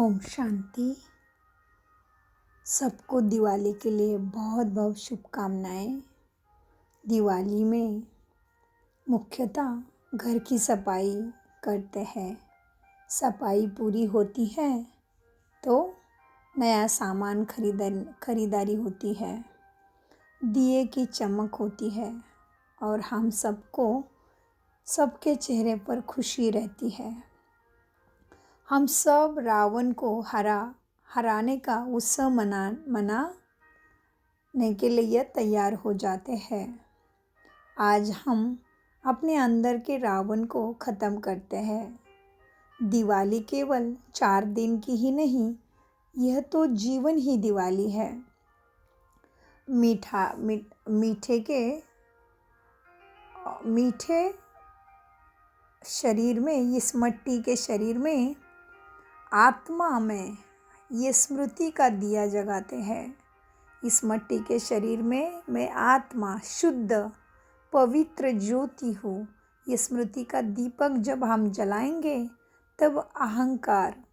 ओम शांति। सबको दिवाली के लिए बहुत बहुत शुभकामनाएं। दिवाली में मुख्यतः घर की सफाई करते हैं। सफाई पूरी होती है तो नया सामान खरीदारी होती है, दिए की चमक होती है और हम सबके चेहरे पर खुशी रहती है। हम सब रावण को हराने का उत्सव मनाने के लिए तैयार हो जाते हैं। आज हम अपने अंदर के रावण को ख़त्म करते हैं। दिवाली केवल 4 दिन की ही नहीं, यह तो जीवन ही दिवाली है। मीठे शरीर में, इस मिट्टी के शरीर में आत्मा में ये स्मृति का दिया जगाते हैं। इस मिट्टी के शरीर में मैं आत्मा शुद्ध पवित्र ज्योति हूँ। ये स्मृति का दीपक जब हम जलाएंगे तब अहंकार,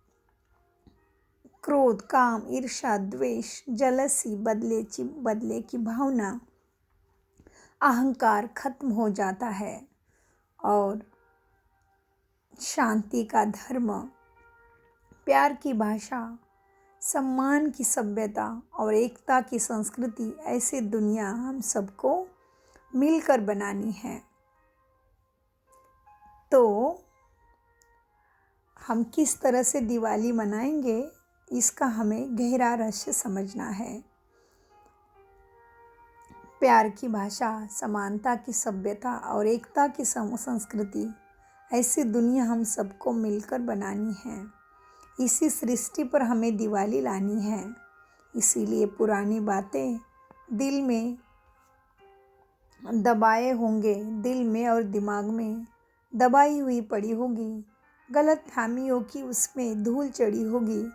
क्रोध, काम, ईर्ष्या, द्वेष, जलसी, बदले की भावना, अहंकार खत्म हो जाता है और शांति का धर्म, प्यार की भाषा, सम्मान की सभ्यता और एकता की संस्कृति, ऐसी दुनिया हम सबको मिलकर बनानी है। तो हम किस तरह से दिवाली मनाएंगे, इसका हमें गहरा रहस्य समझना है। प्यार की भाषा, समानता की सभ्यता और एकता की संस्कृति, ऐसी दुनिया हम सबको मिलकर बनानी है। इसी सृष्टि पर हमें दिवाली लानी है। इसीलिए पुरानी बातें दिल में दबाए होंगे, दिल में और दिमाग में दबाई हुई पड़ी होगी। गलत फहमियों की उसमें धूल चढ़ी होगी।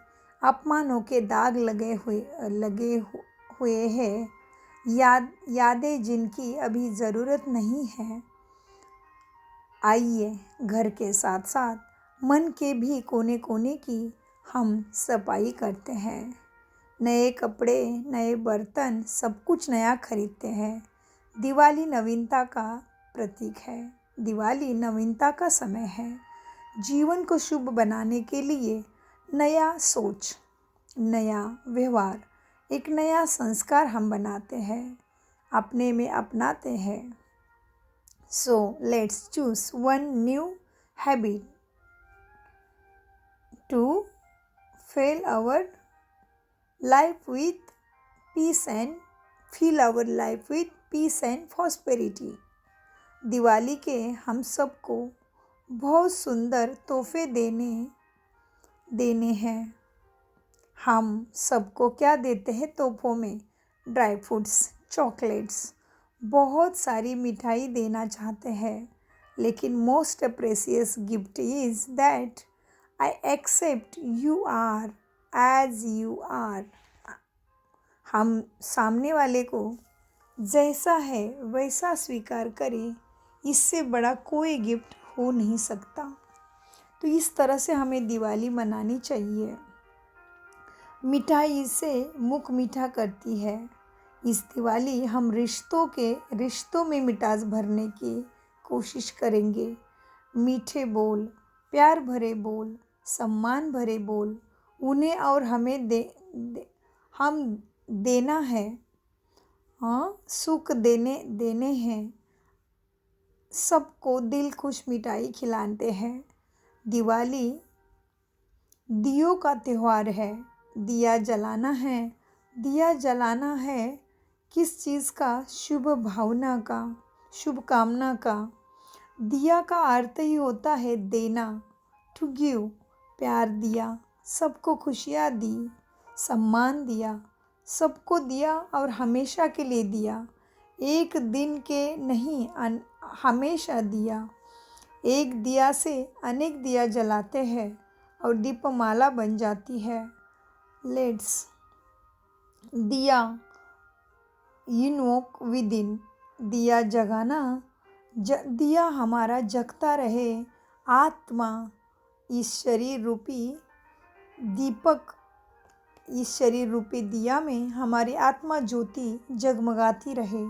अपमानों के दाग लगे हुए हैं। यादें जिनकी अभी ज़रूरत नहीं है। आइए घर के साथ साथ मन के भी कोने कोने की हम सफाई करते हैं। नए कपड़े, नए बर्तन, सब कुछ नया खरीदते हैं। दिवाली नवीनता का प्रतीक है। दिवाली नवीनता का समय है। जीवन को शुभ बनाने के लिए नया सोच, नया व्यवहार, एक नया संस्कार हम बनाते हैं, अपने में अपनाते हैं। So let's choose one new habit to fill our life with peace and fill our life with peace and prosperity। Diwali के हम सबको बहुत सुंदर तोहफे देने हैं। हम सबको क्या देते हैं तोहफों में? ड्राई फ्रूट्स, चॉकलेट्स, बहुत सारी मिठाई देना चाहते हैं। लेकिन most precious gift is that I accept you are as you are. हम सामने वाले को जैसा है वैसा स्वीकार करें, इससे बड़ा कोई गिफ्ट हो नहीं सकता। तो इस तरह से हमें दिवाली मनानी चाहिए। मिठाई से मुख मीठा करती है। इस दिवाली हम रिश्तों में मिठास भरने की कोशिश करेंगे। मीठे बोल, प्यार भरे बोल, सम्मान भरे बोल उन्हें और हमें हम देना है। सुख देने हैं। सबको दिल खुश मिठाई खिलाते हैं। दिवाली दियों का त्यौहार है। दिया जलाना है। दिया जलाना है किस चीज़ का? शुभ भावना का, शुभ कामना का। दिया का अर्थ ही होता है देना, टू गिव। प्यार दिया, सबको खुशियाँ दी, सम्मान दिया, सबको दिया और हमेशा के लिए दिया। एक दिन के नहीं, हमेशा दिया। एक दिया से अनेक दिया जलाते हैं और दीपमाला बन जाती है। लेट्स दिया इनवोक विदिन। दिया जगाना, दिया हमारा जगता रहे। आत्मा इस शरीर रूपी दीपक, इस शरीर रूपी दिया में हमारी आत्मा ज्योति जगमगाती रहे।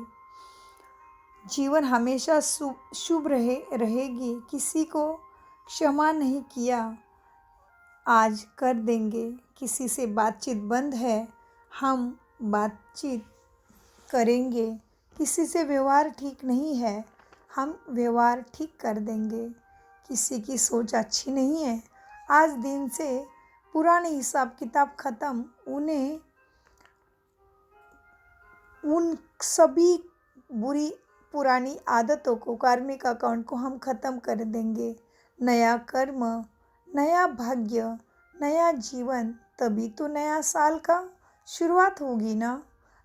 जीवन हमेशा शुभ रहेगी। किसी को क्षमा नहीं किया, आज कर देंगे। किसी से बातचीत बंद है, हम बातचीत करेंगे। किसी से व्यवहार ठीक नहीं है, हम व्यवहार ठीक कर देंगे। किसी की सोच अच्छी नहीं है, आज दिन से पुराने हिसाब किताब ख़त्म। उन सभी बुरी पुरानी आदतों को, कार्मिक अकाउंट को हम ख़त्म कर देंगे। नया कर्म, नया भाग्य, नया जीवन, तभी तो नया साल का शुरुआत होगी ना।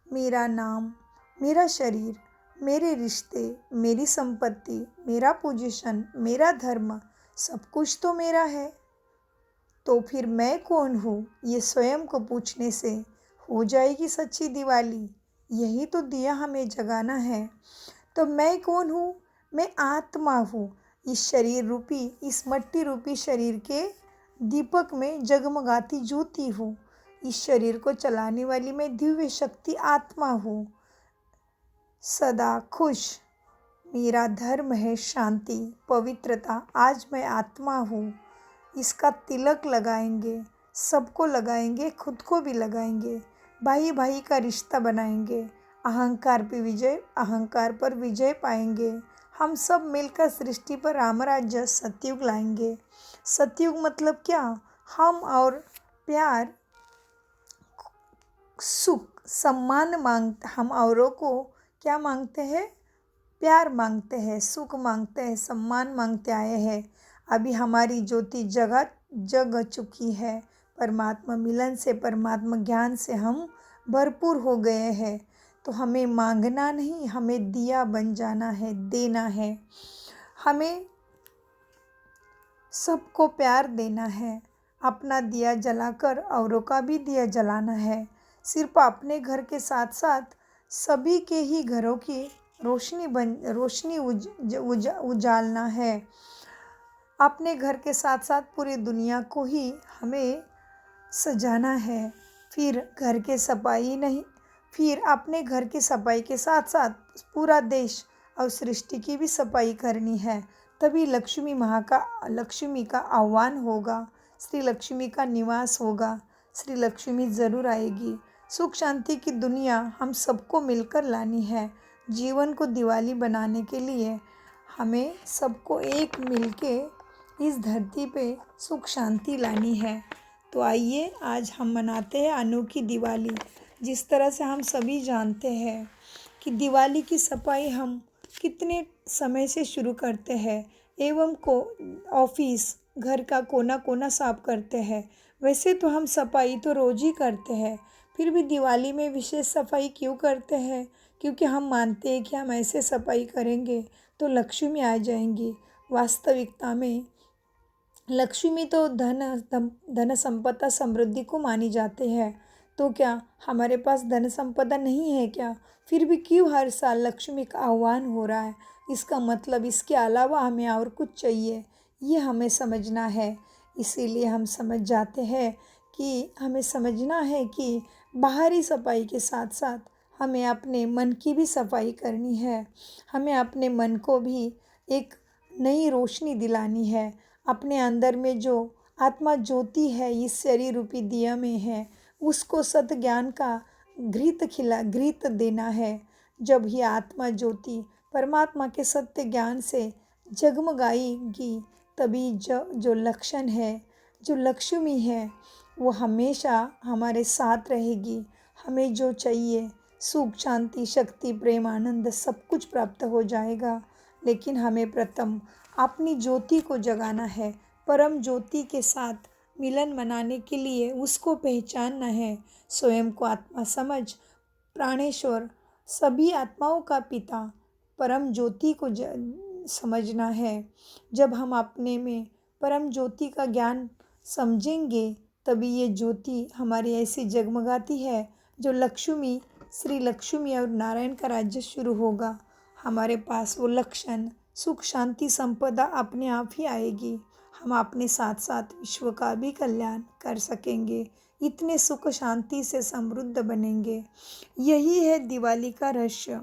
मेरा नाम, मेरा शरीर, मेरे रिश्ते, मेरी संपत्ति, मेरा पोजीशन, मेरा धर्म, सब कुछ तो मेरा है। तो फिर मैं कौन हूँ, ये स्वयं को पूछने से हो जाएगी सच्ची दिवाली। यही तो दिया हमें जगाना है। तो मैं कौन हूँ? मैं आत्मा हूँ। इस शरीर रूपी, इस मट्टी रूपी शरीर के दीपक में जगमगाती ज्योति हूँ। इस शरीर को चलाने वाली मैं दिव्य शक्ति आत्मा हूँ, सदा खुश। मेरा धर्म है शांति, पवित्रता। आज मैं आत्मा हूँ। इसका तिलक लगाएंगे, सबको लगाएंगे, खुद को भी लगाएंगे। भाई भाई का रिश्ता बनाएंगे। अहंकार पर विजय पाएंगे। हम सब मिलकर सृष्टि पर रामराज्य सतयुग लाएंगे। सतयुग मतलब क्या? हम और प्यार, सुख, सम्मान मांगते। हम औरों को क्या मांगते हैं? प्यार मांगते हैं, सुख मांगते हैं, सम्मान मांगते आए हैं। अभी हमारी ज्योति जग चुकी है। परमात्मा मिलन से, परमात्मा ज्ञान से हम भरपूर हो गए हैं। तो हमें मांगना नहीं, हमें दिया बन जाना है, देना है। हमें सबको प्यार देना है। अपना दिया जलाकर औरों का भी दिया जलाना है। सिर्फ अपने घर के साथ साथ सभी के ही घरों की रोशनी उजालना है। अपने घर के साथ साथ पूरी दुनिया को ही हमें सजाना है। फिर घर के सफाई नहीं, फिर अपने घर की सफाई के साथ साथ पूरा देश और सृष्टि की भी सफाई करनी है। तभी लक्ष्मी का आह्वान होगा, श्री लक्ष्मी का निवास होगा। श्री लक्ष्मी ज़रूर आएगी। सुख शांति की दुनिया हम सबको मिलकर लानी है। जीवन को दिवाली बनाने के लिए हमें सबको एक मिलके इस धरती पे सुख शांति लानी है। तो आइए आज हम मनाते हैं अनोखी दिवाली। जिस तरह से हम सभी जानते हैं कि दिवाली की सफाई हम कितने समय से शुरू करते हैं एवं ऑफिस, घर का कोना कोना साफ करते हैं। वैसे तो हम सफाई तो रोज ही करते हैं, फिर भी दिवाली में विशेष सफाई क्यों करते हैं? क्योंकि हम मानते हैं कि हम ऐसे सफाई करेंगे तो लक्ष्मी आ जाएंगी। वास्तविकता में लक्ष्मी तो धन संपदा समृद्धि को मानी जाते हैं। तो क्या हमारे पास धन संपदा नहीं है क्या? फिर भी क्यों हर साल लक्ष्मी का आह्वान हो रहा है? इसका मतलब इसके अलावा हमें और कुछ चाहिए, ये हमें समझना है। इसीलिए हम समझ जाते हैं कि हमें समझना है कि बाहरी सफाई के साथ साथ हमें अपने मन की भी सफाई करनी है। हमें अपने मन को भी एक नई रोशनी दिलानी है। अपने अंदर में जो आत्मा ज्योति है इस शरीर रूपी दिया में है, उसको सत ज्ञान का घृत देना है। जब ही आत्मा ज्योति परमात्मा के सत्य ज्ञान से जगमगाएगी, तभी जो लक्षण है, जो लक्ष्मी है, वो हमेशा हमारे साथ रहेगी। हमें जो चाहिए, सुख, शांति, शक्ति, प्रेम, आनंद, सब कुछ प्राप्त हो जाएगा। लेकिन हमें प्रथम अपनी ज्योति को जगाना है। परम ज्योति के साथ मिलन मनाने के लिए उसको पहचानना है। स्वयं को आत्मा समझ, प्राणेश्वर, सभी आत्माओं का पिता परम ज्योति को समझना है। जब हम अपने में परम ज्योति का ज्ञान समझेंगे, तभी ये ज्योति हमारी ऐसी जगमगाती है जो लक्ष्मी, श्री लक्ष्मी और नारायण का राज्य शुरू होगा। हमारे पास वो लक्षण, सुख, शांति, संपदा अपने आप ही आएगी। हम अपने साथ साथ विश्व का भी कल्याण कर सकेंगे। इतने सुख शांति से समृद्ध बनेंगे। यही है दिवाली का रहस्य।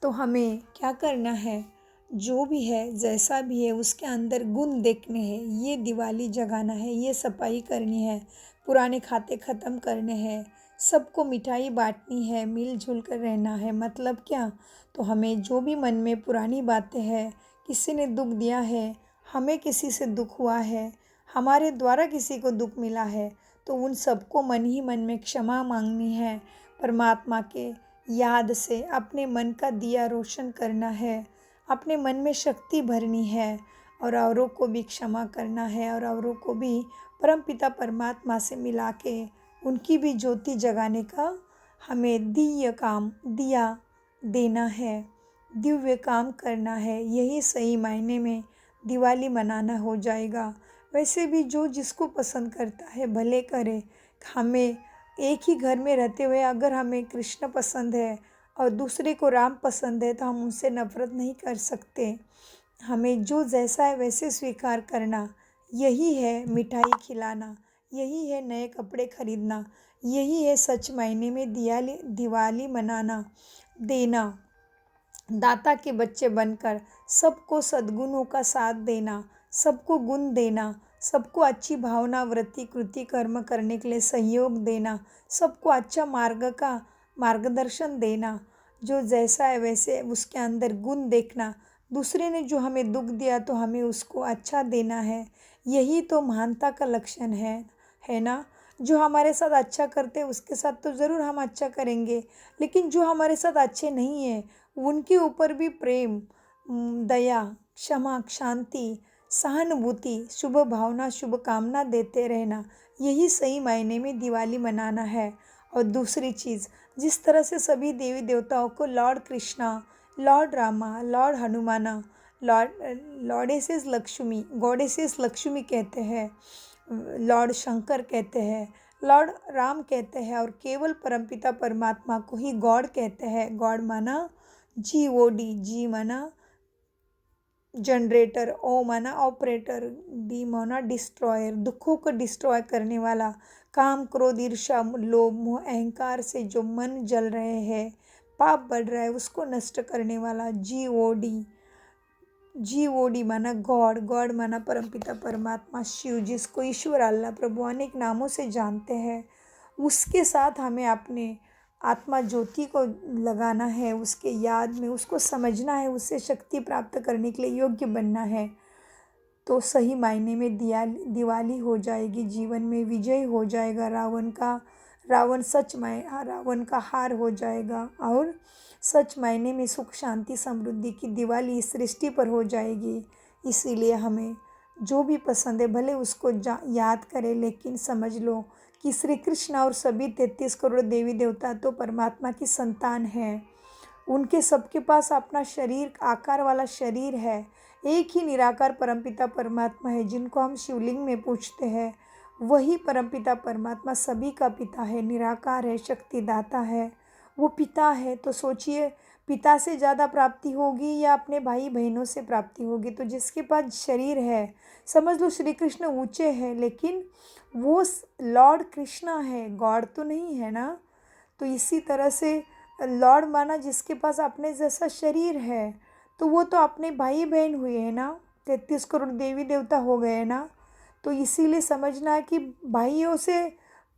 तो हमें क्या करना है, जो भी है जैसा भी है उसके अंदर गुण देखने हैं। ये दिवाली जगाना है, ये सफाई करनी है, पुराने खाते ख़त्म करने हैं, सबको मिठाई बांटनी है, मिलजुल कर रहना है। मतलब क्या, तो हमें जो भी मन में पुरानी बातें हैं, किसी ने दुख दिया है, हमें किसी से दुख हुआ है, हमारे द्वारा किसी को दुख मिला है, तो उन सबको मन ही मन में क्षमा मांगनी है। परमात्मा के याद से अपने मन का दिया रोशन करना है, अपने मन में शक्ति भरनी है और औरों को भी क्षमा करना है और औरों को भी परमपिता परमात्मा से मिला के उनकी भी ज्योति जगाने का हमें दिया देना है, दिव्य काम करना है। यही सही मायने में दिवाली मनाना हो जाएगा। वैसे भी जो जिसको पसंद करता है भले करे। हमें एक ही घर में रहते हुए अगर हमें कृष्ण पसंद है और दूसरे को राम पसंद है तो हम उनसे नफरत नहीं कर सकते। हमें जो जैसा है वैसे स्वीकार करना, यही है मिठाई खिलाना, यही है नए कपड़े खरीदना, यही है सच मायने में दिवाली मनाना। देना, दाता के बच्चे बनकर सबको सद्गुणों का साथ देना, सबको गुण देना, सबको अच्छी भावना वृत्ति कृति कर्म करने के लिए सहयोग देना, सबको अच्छा मार्ग का मार्गदर्शन देना। जो जैसा है वैसे उसके अंदर गुण देखना। दूसरे ने जो हमें दुख दिया तो हमें उसको अच्छा देना है। यही तो महानता का लक्षण है ना। जो हमारे साथ अच्छा करते हैं उसके साथ तो ज़रूर हम अच्छा करेंगे, लेकिन जो हमारे साथ अच्छे नहीं हैं उनके ऊपर भी प्रेम, दया, क्षमा, शांति, सहानुभूति, शुभ भावना, शुभ कामना देते रहना, यही सही मायने में दिवाली मनाना है। और दूसरी चीज़, जिस तरह से सभी देवी देवताओं को lord Krishna, lord Rama, lord Hanumana, लॉर्डेसेस लक्ष्मी, गॉडेसेस लक्ष्मी कहते हैं, लॉर्ड शंकर कहते हैं, लॉर्ड राम कहते हैं और केवल परमपिता परमात्मा को ही गॉड कहते हैं। गॉड माना GOD, जी माना जनरेटर, ओ माना ऑपरेटर, डी माना डिस्ट्रॉयर, दुखों को डिस्ट्रॉय करने वाला। काम क्रोध ईर्ष्या लोभ मोह अहंकार से जो मन जल रहे हैं, पाप बढ़ रहा है, उसको नष्ट करने वाला। GOD माना गॉड, गॉड माना परमपिता परमात्मा शिव, जिसको ईश्वर अल्लाह प्रभु अनेक नामों से जानते हैं। उसके साथ हमें अपने आत्मा ज्योति को लगाना है, उसके याद में उसको समझना है, उससे शक्ति प्राप्त करने के लिए योग्य बनना है। तो सही मायने में दिवाली हो जाएगी, जीवन में विजय हो जाएगा। रावण का हार हो जाएगा और सच मायने में सुख शांति समृद्धि की दिवाली इस सृष्टि पर हो जाएगी। इसीलिए हमें जो भी पसंद है भले उसको याद करें, लेकिन समझ लो कि श्री कृष्ण और सभी 33 करोड़ देवी देवता तो परमात्मा की संतान हैं। उनके सबके पास अपना शरीर, आकार वाला शरीर है। एक ही निराकार परमपिता परमात्मा है जिनको हम शिवलिंग में पूजते हैं। वही परमपिता परमात्मा सभी का पिता है, निराकार है, शक्तिदाता है, वो पिता है। तो सोचिए, पिता से ज़्यादा प्राप्ति होगी या अपने भाई बहनों से प्राप्ति होगी। तो जिसके पास शरीर है, समझ लो श्री कृष्ण ऊँचे हैं, लेकिन वो लॉर्ड कृष्णा है, गॉड तो नहीं है ना। तो इसी तरह से लॉर्ड माना जिसके पास अपने जैसा शरीर है, तो वो तो अपने भाई बहन हुए हैं ना, 33 करोड़ देवी देवता हो गए ना। तो इसीलिए समझना है कि भाइयों से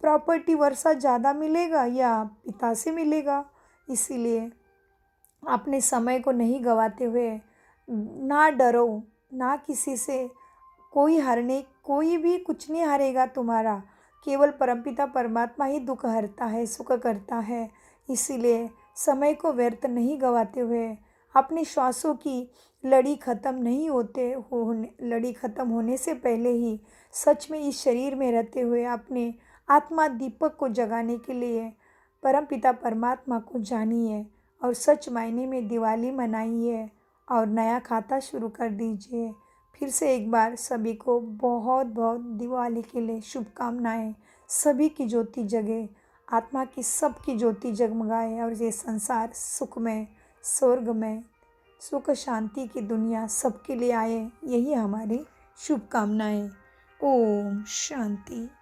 प्रॉपर्टी वर्षा ज़्यादा मिलेगा या पिता से मिलेगा। इसीलिए अपने समय को नहीं गवाते हुए ना डरो, ना किसी से कोई भी कुछ नहीं हारेगा तुम्हारा। केवल परमपिता परमात्मा ही दुख हरता है, सुख करता है। इसीलिए समय को व्यर्थ नहीं गवाते हुए अपनी श्वासों की लड़ी ख़त्म होने से पहले ही सच में इस शरीर में रहते हुए अपने आत्मा दीपक को जगाने के लिए परमपिता परमात्मा को जानिए और सच मायने में दिवाली मनाइए और नया खाता शुरू कर दीजिए। फिर से एक बार सभी को बहुत बहुत दिवाली के लिए शुभकामनाएं। सभी की ज्योति जगे, आत्मा की सबकी ज्योति जगमगाए और ये संसार सुखमय, स्वर्गमय, सुख शांति की दुनिया सबके लिए आए, यही हमारी शुभकामनाएं। ओम शांति।